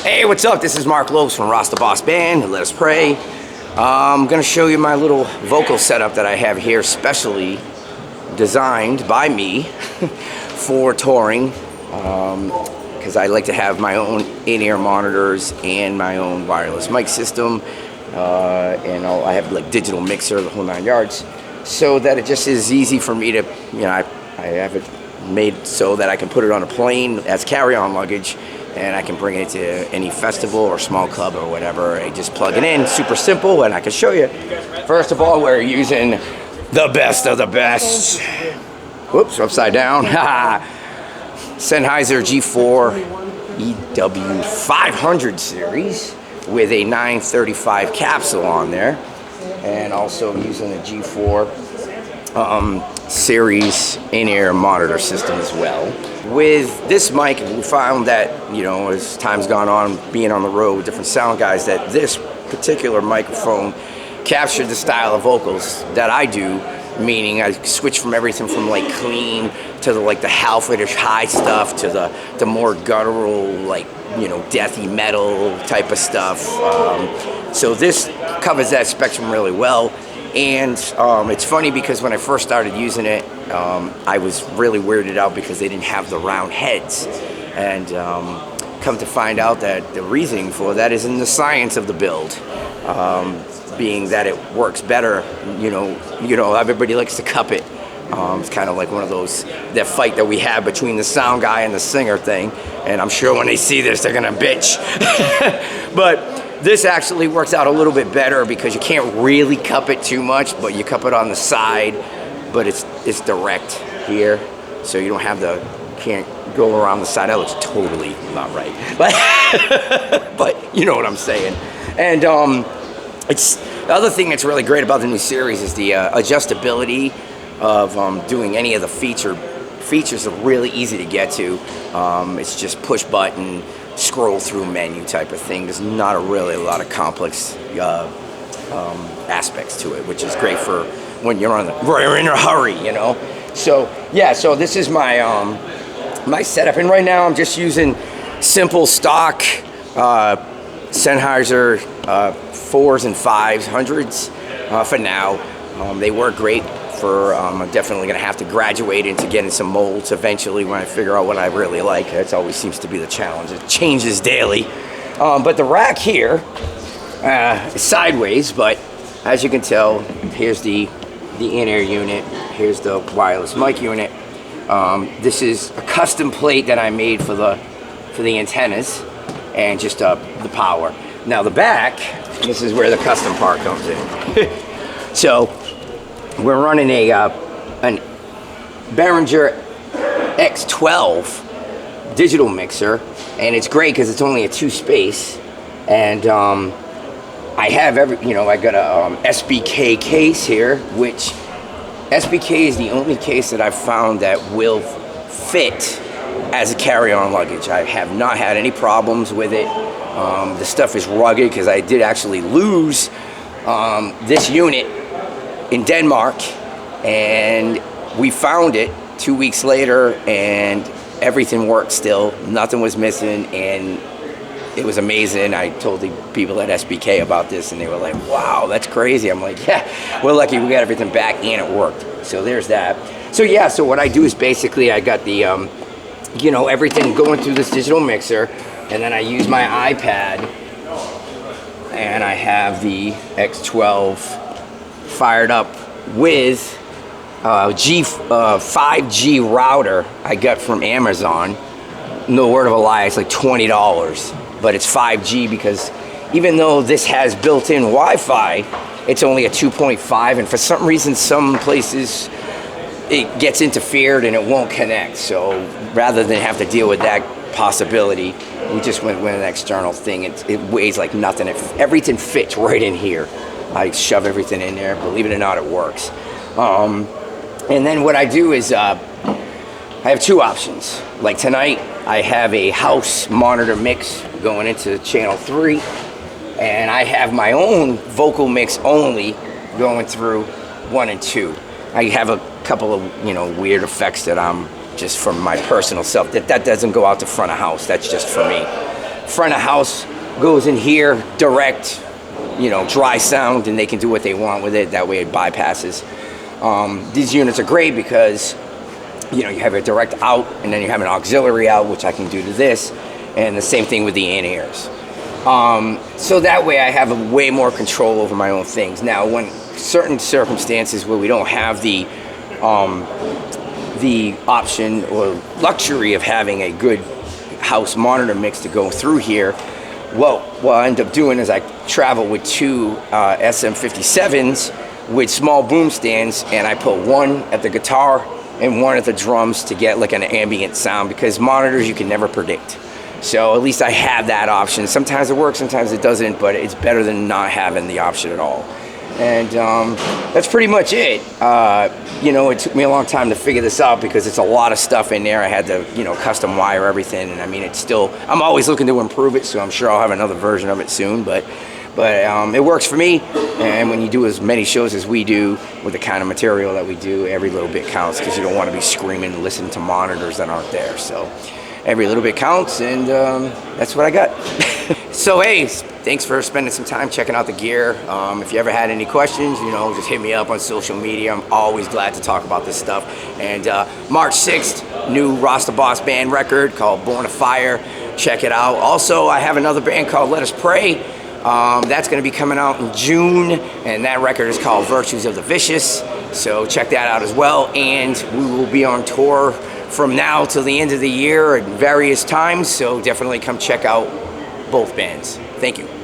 Hey, what's up? This is Marc Lopes from Rasta Boss Band and Let Us Pray. I'm going to show you my little vocal setup that I have here, specially designed by me for touring, because I like to have my own in-ear monitors and my own wireless mic system, and I have like digital mixer, the whole 9 yards, so that it just is easy for me to, I have it made so that I can put it on a plane as carry-on luggage, and I can bring it to any festival or small club or whatever. I just plug it in, super simple, and I can show you. First of all, we're using the best of the best. Whoops, upside down. Sennheiser G4 EW500 series with a 935 capsule on there, and also using the G4 series in-ear monitor system as well. With this mic, we found that, as time's gone on, being on the road with different sound guys, that this particular microphone captured the style of vocals that I do, meaning I switch from everything from like clean to the Halfordish high stuff to the more guttural, deathy metal type of stuff. So this covers that spectrum really well. And it's funny because when I first started using it, I was really weirded out because they didn't have the round heads. And come to find out that the reasoning for that is in the science of the build, being that it works better. Everybody likes to cup it. It's kind of like one of those, that fight that we have between the sound guy and the singer thing. And I'm sure when they see this, they're gonna bitch. But this actually works out a little bit better because you can't really cup it too much, but you cup it on the side, but it's direct here, so you don't have can't go around the side. That looks totally not right, but you know what I'm saying. And it's the other thing that's really great about the new series is the adjustability of doing any of the features are really easy to get to. It's just push button, scroll through menu type of thing. There's not really a lot of complex aspects to it, which is great for when you're in a hurry, So yeah, so this is my my setup, and right now I'm just using simple stock Sennheiser 4s and 5s, 100s for now. They work great. I'm definitely going to have to graduate into getting some molds eventually when I figure out what I really like. That always seems to be the challenge. It changes daily. But the rack here is sideways, but as you can tell, here's the in-ear unit. Here's the wireless mic unit. This is a custom plate that I made for the antennas and just the power. Now the back, this is where the custom part comes in. So we're running an Behringer X12 digital mixer, and it's great because it's only a 2-space, and I have I got a SBK case here, which SBK is the only case that I've found that will fit as a carry-on luggage. I have not had any problems with it. The stuff is rugged because I did actually lose this unit in Denmark, and we found it 2 weeks later, and everything worked still. Nothing was missing, and it was amazing. I told the people at SBK about this, and they were like, wow, that's crazy. I'm like, yeah, we're lucky we got everything back, and it worked. So there's that. So yeah, so what I do is basically I got the, everything going through this digital mixer, and then I use my iPad, and I have the X12 fired up with 5G router I got from Amazon. No word of a lie, it's like $20, but it's 5G because even though this has built-in Wi-Fi, it's only a 2.5, and for some reason some places it gets interfered and it won't connect. So rather than have to deal with that possibility, we just went with an external thing. It weighs like nothing. Everything fits right in here. I shove everything in there. Believe it or not, it works. And then what I do is I have 2 options. Like tonight, I have a house monitor mix going into channel 3, and I have my own vocal mix only going through 1 and 2. I have a couple of weird effects that I'm just from my personal self. That doesn't go out the front of house. That's just for me. front of house goes in here direct, dry sound, and they can do what they want with it. That way it bypasses. These units are great because you have a direct out, and then you have an auxiliary out, which I can do to this, and the same thing with the in-ears. So that way I have way more control over my own things. Now, when certain circumstances where we don't have the option or luxury of having a good house monitor mix to go through here, well, what I end up doing is I travel with two SM57s with small boom stands, and I put one at the guitar and one at the drums to get like an ambient sound, because monitors you can never predict. So at least I have that option. Sometimes it works, sometimes it doesn't, but it's better than not having the option at all. And that's pretty much it. It took me a long time to figure this out because it's a lot of stuff in there. I had to, custom wire everything, and I mean, I'm always looking to improve it, so I'm sure I'll have another version of it soon, but it works for me. And when you do as many shows as we do with the kind of material that we do, every little bit counts, because you don't want to be screaming and listening to monitors that aren't there. So every little bit counts, and that's what I got. So hey, thanks for spending some time checking out the gear. If you ever had any questions, just hit me up on social media. I'm always glad to talk about this stuff. And March 6th, new Rasta Boss band record called Born of Fire. Check it out. Also, I have another band called Let Us Pray. That's going to be coming out in June, and that record is called Virtues of the Vicious. So check that out as well. And we will be on tour from now till the end of the year at various times. So definitely come check out both bands. Thank you.